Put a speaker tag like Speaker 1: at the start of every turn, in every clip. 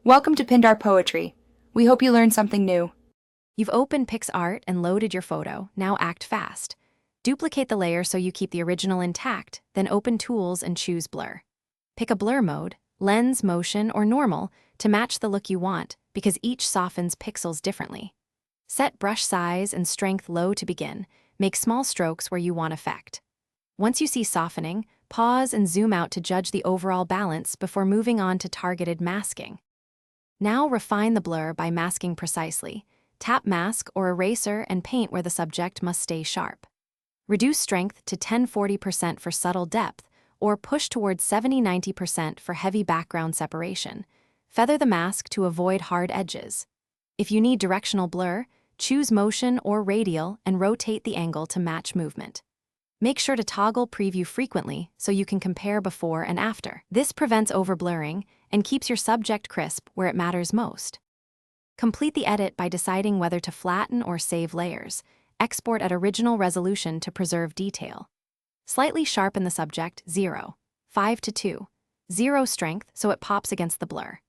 Speaker 1: Welcome to Pindar Poetry. We hope you learned something new.
Speaker 2: You've opened Picsart and loaded your photo. Now act fast. Duplicate the layer so you keep the original intact, then open Tools and choose Blur. Pick a blur mode, lens, motion, or normal to match the look you want because each softens pixels differently. Set brush size and strength low to begin. Make small strokes where you want effect. Once you see softening, pause and zoom out to judge the overall balance before moving on to targeted masking. Now refine the blur by masking precisely. Tap mask or eraser and paint where the subject must stay sharp. Reduce strength to 10–40% for subtle depth, or push towards 70–90% for heavy background separation. Feather the mask to avoid hard edges. If you need directional blur, choose motion or radial and rotate the angle to match movement. Make sure to toggle preview frequently so you can compare before and after. This prevents overblurring and keeps your subject crisp where it matters most. Complete the edit by deciding whether to flatten or save layers. Export at original resolution to preserve detail. Slightly sharpen the subject 0, 5:2, 0 strength so it pops against the blur.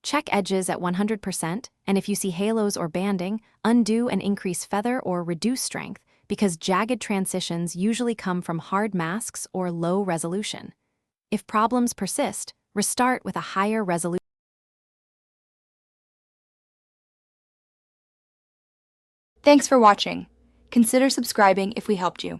Speaker 2: Check edges at 100%, and if you see halos or banding, undo and increase feather or reduce strength because jagged transitions usually come from hard masks or low resolution. If problems persist, restart with a higher resolution.
Speaker 1: Thanks for watching. Consider subscribing if we helped you.